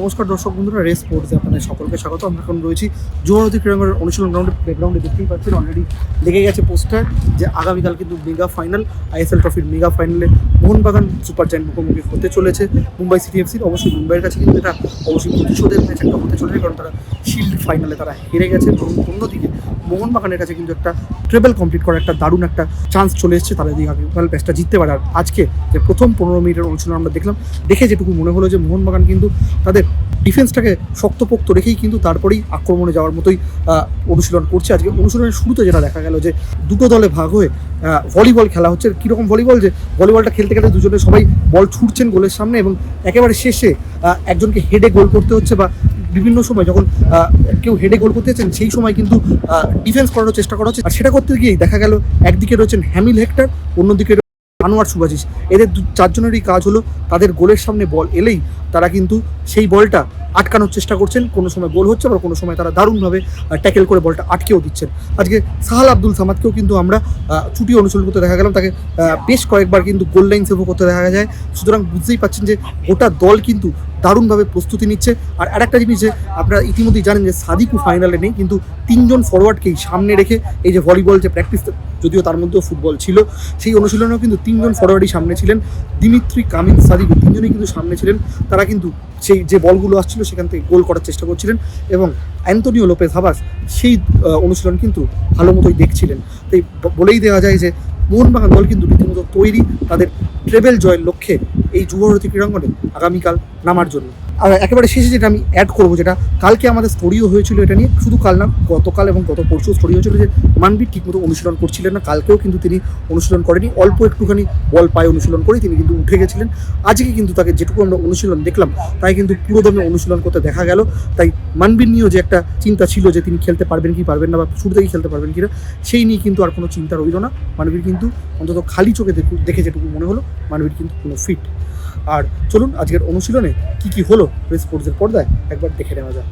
নমস্কার দর্শক বন্ধুরা, রেস স্পোর্টসে আপনাদের সকলকে স্বাগত। আমরা এখন রয়েছি যুবভারতী ক্রীড়াঙ্গনের অনুশীলন প্লেগ্রাউন্ডে দেখতেই পাচ্ছেন অলরেডি লেগে গেছে পোস্টার যে আগামীকাল কিন্তু মেগা ফাইনাল, আইএসএল ট্রফির মেগা ফাইনালে মোহনবাগান সুপার জায়ান্ট মুখোমুখি হতে চলেছে মুম্বাই সিটি এফসির। অবশ্যই মুম্বাইয়ের কাছে কিন্তু এটা অবশ্যই প্রতিশোধের ম্যাচ একটা হতে চলেছে, কারণ তারা শিল্ড ফাইনালে তারা হেরে গেছে। এবং অন্যদিকে মোহনবাগানের কাছে কিন্তু একটা ট্রেবল কমপ্লিট করার একটা দারুণ একটা চান্স চলে এসেছে তাদের দিকে আগামীকাল ম্যাচটা জিততে পারে। আর আজকে যে প্রথম 15 মিনিটের অনুশীলন আমরা দেখলাম, দেখে যেটুকু মনে হলো যে মোহনবাগান কিন্তু তাদের ডিফেন্সটাকে শক্তপোক্ত রেখেই কিন্তু তারপরেই আক্রমণে যাওয়ার মতোই অনুশীলন করছে। আজকে অনুশীলনের শুরুতে যেটা দেখা গেল যে দুটো দলে ভাগ হয়ে ভলিবল খেলা হচ্ছে। কীরকম ভলিবল, যে ভলিবলটা খেলতে খেলতে দুজনে সবাই বল ছুটছেন গোলের সামনে, এবং একেবারে শেষে একজনকে হেডে গোল করতে হচ্ছে, বা বিভিন্ন সময় যখন কেউ হেডে গোল করতে যাচ্ছেন সেই সময় কিন্তু ডিফেন্স করার চেষ্টা করা হচ্ছে। আর সেটা করতে গিয়েই দেখা গেল একদিকে রয়েছেন হ্যামিল হেক্টর, অন্যদিকে আনোয়ার সুবাজিস। এদের চারজনেরই কাজ হলো তাদের গোলের সামনে বল এলেই তারা কিন্তু সেই বলটা আটকানোর চেষ্টা করছেন। কোনো সময় গোল হচ্ছে, আবার কোনো সময় তারা দারুণভাবে ট্যাকেল করে বলটা আটকেও দিচ্ছেন। আজকে সাহাল আব্দুল সামাদকেও কিন্তু আমরা ছুটি অনুশীলন করতে দেখা গেলাম, তাকে বেশ কয়েকবার কিন্তু গোল লাইন সেভও করতে দেখা যায়। সুতরাং বুঝতেই পাচ্ছেন যে গোটা দল কিন্তু দারুণভাবে প্রস্তুতি নিচ্ছে। আর আরেকটা জিনিস যে আপনারা ইতিমধ্যেই জানেন যে সাদিকু ফাইনালে নেই, কিন্তু তিনজন ফরওয়ার্ডকেই সামনে রেখে এই যে ভলিবল যে প্র্যাকটিস, যদিও তার মধ্যেও ফুটবল ছিল, সেই অনুশীলনেও কিন্তু তিনজন ফরওয়ার্ডই সামনে ছিলেন। দিমিত্রি, কামিল, সাদিকু তিনজনই কিন্তু সামনে ছিলেন। তারা কিন্তু সেই যে বলগুলো আসছিল সেখান থেকে গোল করার চেষ্টা করছিলেন, এবং অ্যান্তোনিও লোপেজ হাবাস সেই অনুশীলন কিন্তু ভালো মতোই দেখছিলেন। তাই বলেই দেওয়া যায় যে মোহনবাগান দল কিন্তু রীতিমতো তৈরি তাদের ট্রেবেল জয়ের লক্ষ্যে এই যুবভারতী ক্রীড়াঙ্গনে আগামীকাল নামার জন্য। আর একেবারে শেষে যেটা আমি অ্যাড করবো, যেটা কালকে আমাদের স্টোরিও হয়েছিল এটা নিয়ে, শুধু কাল না, গতকাল এবং গত পরশু স্টোরি হয়েছিল যে মানবীর ঠিকমতো অনুশীলন করছিলেন না। কালকেও কিন্তু তিনি অনুশীলন করেনি, অল্প একটুখানি বল পায়ে অনুশীলন করেই তিনি কিন্তু উঠে গেছিলেন। আজকে কিন্তু তাকে যেটুকু আমরা অনুশীলন দেখলাম তাই কিন্তু পুরোদমে অনুশীলন করতে দেখা গেল। তাই মানবীর নিয়েও যে একটা চিন্তা ছিল যে তিনি খেলতে পারবেন কি পারবেন না, বা শুরু থেকেই খেলতে পারবেন কিনা, সেই নিয়ে কিন্তু আর কোনো চিন্তা রইল না। মানবীর কিন্তু অন্তত খালি চোখে দেখে যেটুকু মনে হলো, মানবীর কিন্তু কোনো ফিট। আর চলুন আজকের অনুশীলনে কি কি হলো রেস স্পোর্টসের পর্দায় একবার দেখে নেওয়া যাক।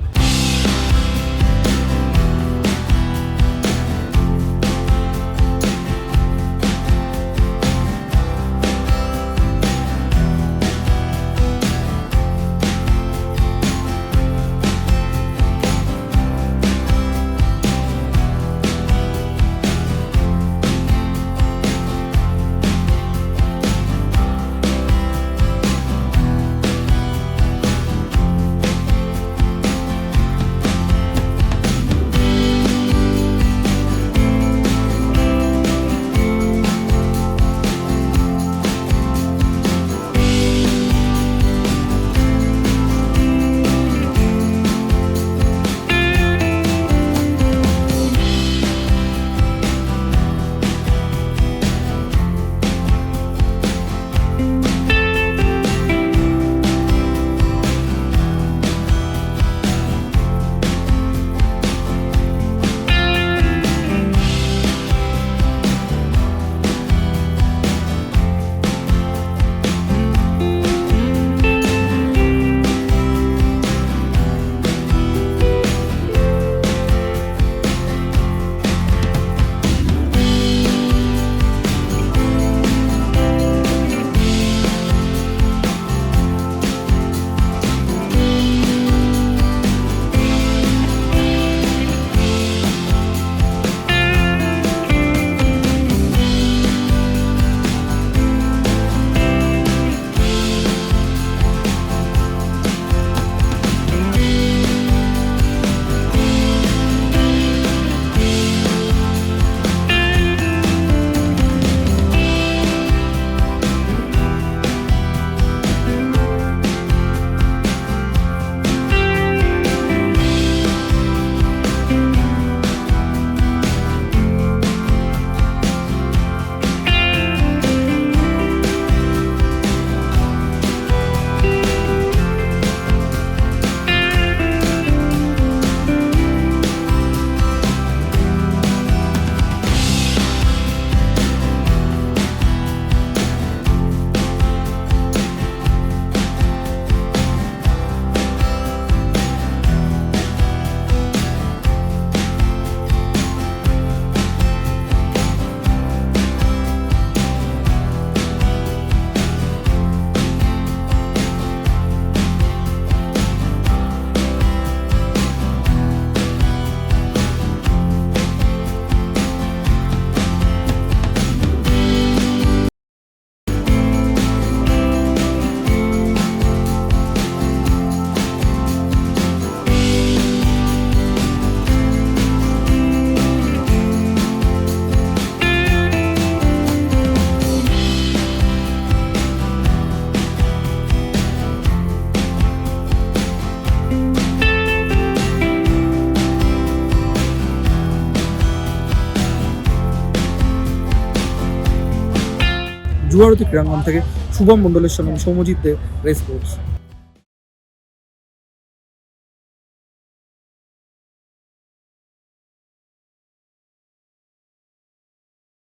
জুয়ারতি ক্রীড়াঙ্গন থেকে শুভম মণ্ডলের সঙ্গে আমি সৌম্যজিৎ দে, রেস স্পোর্টস।